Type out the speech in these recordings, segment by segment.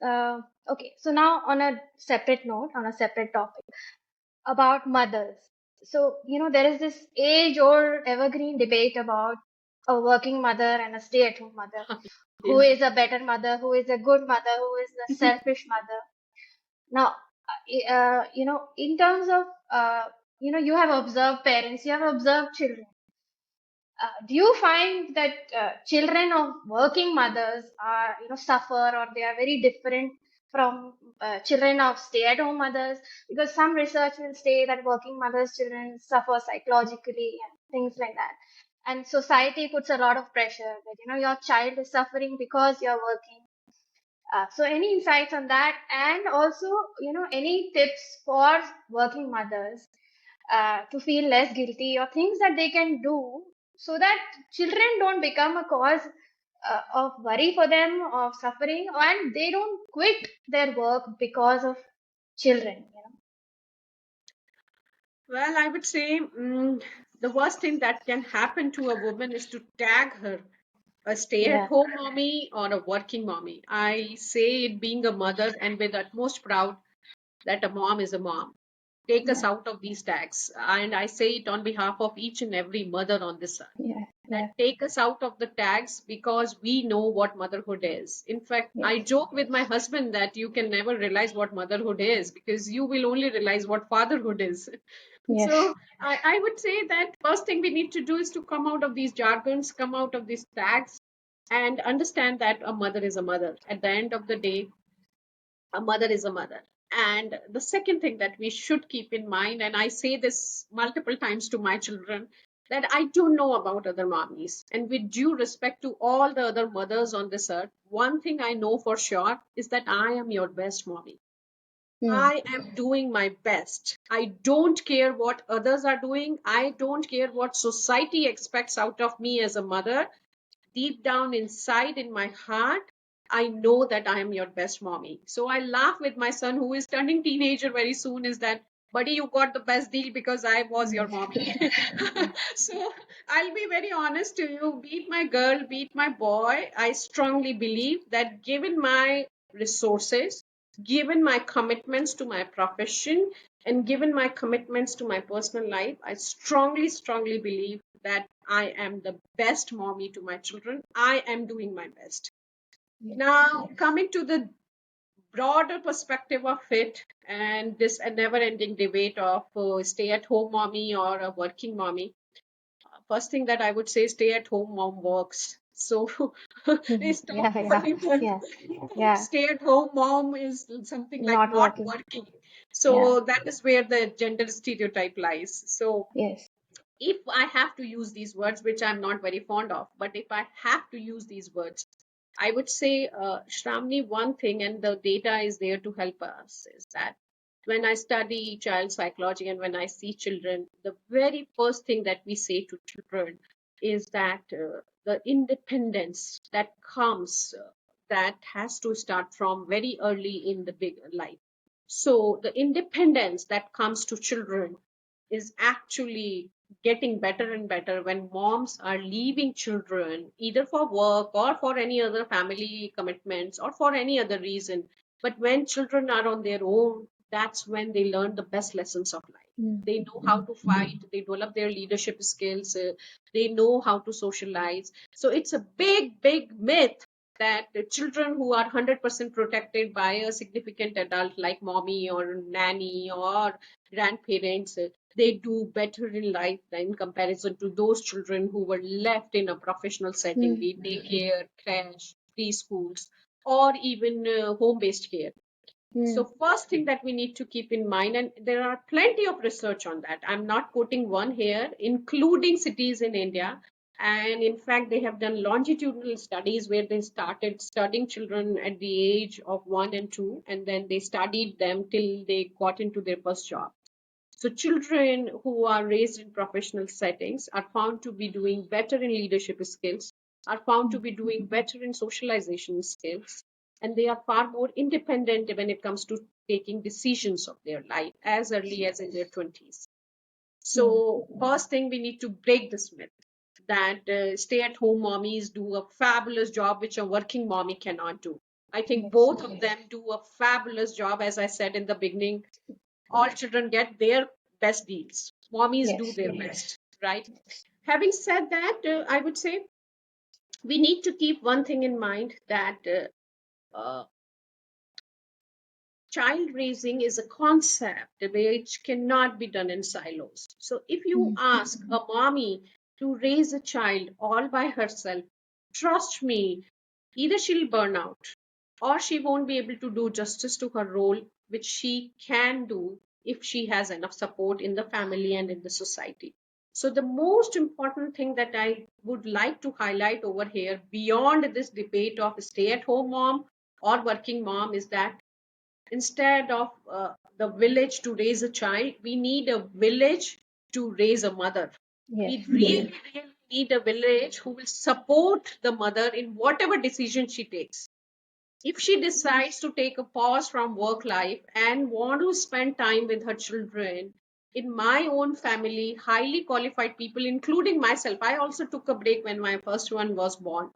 Uh, okay, so now on a separate note, on a separate topic about mothers. So, there is this age-old evergreen debate about a working mother and a stay-at-home mother. Who Yeah. is a better mother? Who is a good mother? Who is a selfish mother? Now, in terms of, you have observed parents, you have observed children. Do you find that children of working mothers are, suffer, or they are very different from children of stay-at-home mothers? Because some research will say that working mothers' children suffer psychologically and things like that. And society puts a lot of pressure that, your child is suffering because you're working. So any insights on that? And also, any tips for working mothers to feel less guilty, or things that they can do so that children don't become a cause of worry for them, of suffering, and they don't quit their work because of children. Well, I would say the worst thing that can happen to a woman is to tag her a Yeah. stay-at-home mommy or a working mommy. I say it being a mother and with utmost proud that a mom is a mom. Take us Yeah. out of these tags. And I say it on behalf of each and every mother on this earth. Yeah. That Yeah. take us out of the tags because we know what motherhood is. In fact, Yes. I joke with my husband that you can never realize what motherhood is because you will only realize what fatherhood is. Yes. So I would say that first thing we need to do is to come out of these jargons, come out of these tags, and understand that a mother is a mother. At the end of the day, a mother is a mother. And the second thing that we should keep in mind, and I say this multiple times to my children, that I don't know about other mommies. And with due respect to all the other mothers on this earth, one thing I know for sure is that I am your best mommy. Hmm. I am doing my best. I don't care what others are doing. I don't care what society expects out of me as a mother. Deep down inside in my heart, I know that I am your best mommy. So I laugh with my son who is turning teenager very soon is that, buddy, you got the best deal because I was your mommy. So I'll be very honest to you, be it my girl, be it my boy, I strongly believe that given my resources, given my commitments to my profession, and given my commitments to my personal life, I strongly, strongly believe that I am the best mommy to my children. I am doing my best. Yes. Now, Yes. coming to the broader perspective of it and this a never ending debate of stay at home mommy or a working mommy, first thing that I would say, stay at home mom works. So stop Yeah. Yeah. calling her Yeah. Yeah. stay at home mom is something like Not not working. working. Yeah. So that is where the gender stereotype lies. So Yes. if I have to use these words, which I'm not very fond of, but if I have to use these words, I would say, Shramni, one thing, and the data is there to help us, is that when I study child psychology and when I see children, the very first thing that we say to children is that the independence that comes, that has to start from very early in the big life. So the independence that comes to children is actually getting better and better when moms are leaving children either for work or for any other family commitments or for any other reason. But when children are on their own, that's when they learn the best lessons of life. Mm. They know how to fight, they develop their leadership skills, they know how to socialize. So it's a big, big myth that the children who are 100% protected by a significant adult like mommy or nanny or grandparents, they do better in life than in comparison to those children who were left in a professional setting, Mm. be it daycare, crash, preschools, or even home-based care. So Mm. first thing that we need to keep in mind, and there are plenty of research on that. I'm not quoting one here, including cities in India. And in fact, they have done longitudinal studies where they started studying children at the age of 1 and 2, and then they studied them till they got into their first job. So children who are raised in professional settings are found to be doing better in leadership skills, are found to be doing better in socialization skills, and they are far more independent when it comes to taking decisions of their life as early as in their 20s. Mm. So first thing we need to break this myth that stay-at-home mommies do a fabulous job which a working mommy cannot do. I think Yes. both of them do a fabulous job. As I said in the beginning, all children get their best deals. Mommies do Yes. their best, right? Having said that, I would say we need to keep one thing in mind that child raising is a concept which cannot be done in silos. So if you Mm. ask a mommy to raise a child all by herself, trust me, either she'll burn out or she won't be able to do justice to her role, which she can do if she has enough support in the family and in the society. So, the most important thing that I would like to highlight over here, beyond this debate of stay at home mom or working mom, is that instead of the village to raise a child, we need a village to raise a mother. Yes. We really need a village who will support the mother in whatever decision she takes. If she decides to take a pause from work life and want to spend time with her children, in my own family, highly qualified people, including myself, I also took a break when my first one was born.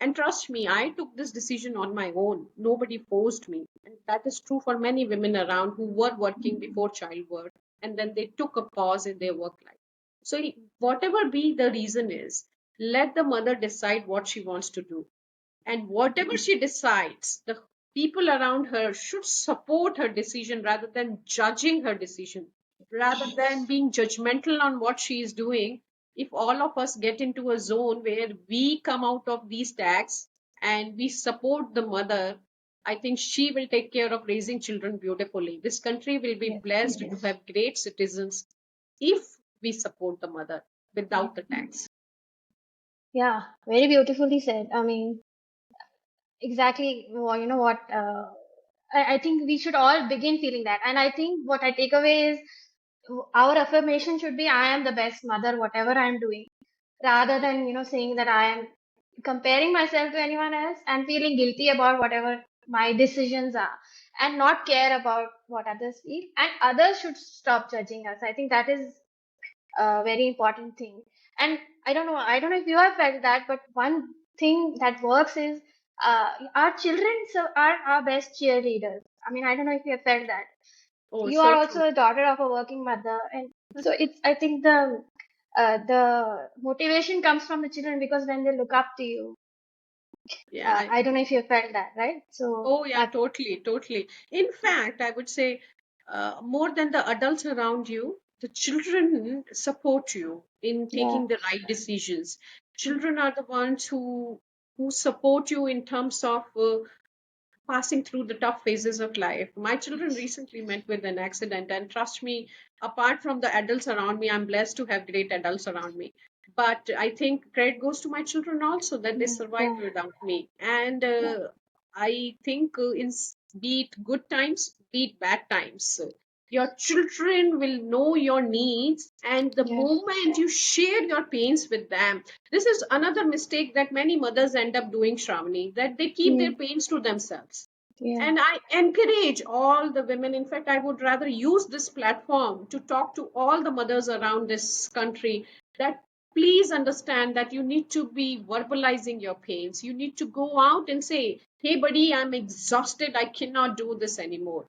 And trust me, I took this decision on my own. Nobody forced me. And that is true for many women around who were working before childbirth and then they took a pause in their work life. So, whatever be the reason is, let the mother decide what she wants to do, and whatever she decides, the people around her should support her decision rather than judging her decision, rather than being judgmental on what she is doing. If all of us get into a zone where we come out of these tags and we support the mother, I think she will take care of raising children beautifully. This country will be Yes. blessed to have great citizens if we support the mother without the tax. Yeah. Very beautifully said. I mean, exactly. Well, you know what? I think we should all begin feeling that. And I think what I take away is our affirmation should be, I am the best mother, whatever I'm doing, rather than, saying that I am comparing myself to anyone else and feeling guilty about whatever my decisions are and not care about what others feel. And others should stop judging us. I think that is a very important thing. And I don't know if you have felt that, but one thing that works is our children are our best cheerleaders. I mean, I don't know if you have felt that. Oh, You are so true. also a daughter of a working mother, and so it's, I think, the motivation comes from the children because when they look up to you, Yeah. I don't know if you have felt that, right? So Oh, yeah, that, totally, totally. In fact, I would say more than the adults around you, the children support you in yeah, taking the right decisions. Children are the ones who support you in terms of passing through the tough phases of life. My children recently met with an accident, and trust me, apart from the adults around me, I'm blessed to have great adults around me. But I think credit goes to my children also that they yeah, survived yeah, without me. And yeah, I think be it good times, be it bad times, your children will know your needs, and the yeah, moment you share your pains with them, this is another mistake that many mothers end up doing, Shravani, that they keep their mm, pains to themselves. yeah, And I encourage all the women, in fact, I would rather use this platform to talk to all the mothers around this country, that please understand that you need to be verbalizing your pains. You need to go out and say, hey, buddy, I'm exhausted. I cannot do this anymore.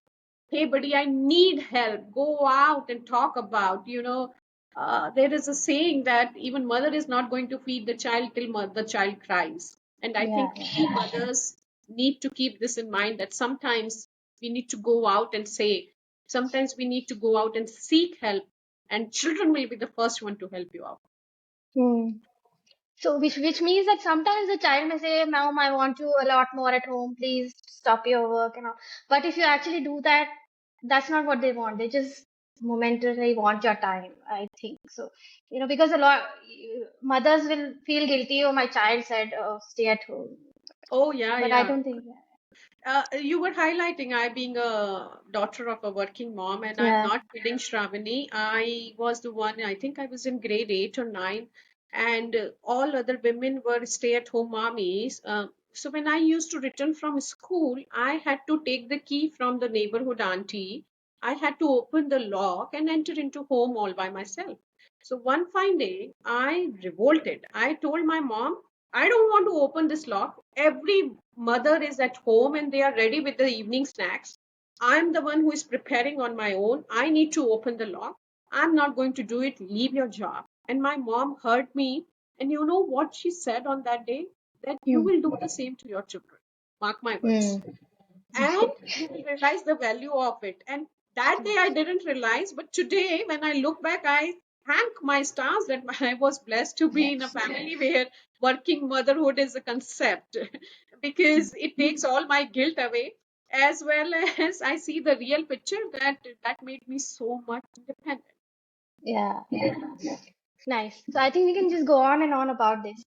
Hey, buddy, I need help. Go out and talk about, there is a saying that even mother is not going to feed the child till the child cries. And I yeah, think yeah, we mothers need to keep this in mind, that sometimes we need to go out and say, sometimes we need to go out and seek help, and children will be the first one to help you out. mm. So which means that sometimes the child may say, "Mom, I want you a lot more at home. Please stop your work and all." But if you actually do that, that's not what they want. They just momentarily want your time, I think. So, because a lot mothers will feel guilty. Oh, my child said, "Oh, stay at home," Oh, yeah, but I yeah. don't think. You were highlighting I being a daughter of a working mom, and I'm Yeah, not kidding, Shravani. I was the one, I think I was in grade 8 or 9, and all other women were stay-at-home mommies. So when I used to return from school, I had to take the key from the neighborhood auntie. I had to open the lock and enter into home all by myself. So one fine day, I revolted. I told my mom, I don't want to open this lock. Every mother is at home and they are ready with the evening snacks. I'm the one who is preparing on my own. I need to open the lock. I'm not going to do it. Leave your job. And my mom heard me. And you know what she said on that day? That you Hmm. will do the same to your children. Mark my words. Hmm. And you will realize the value of it. And that day I didn't realize, but today when I look back, I thank my stars that I was blessed to be in a Yes. family where working motherhood is a concept because it takes all my guilt away, as well as I see the real picture that made me so much independent. Yeah. Nice. So I think we can just go on and on about this.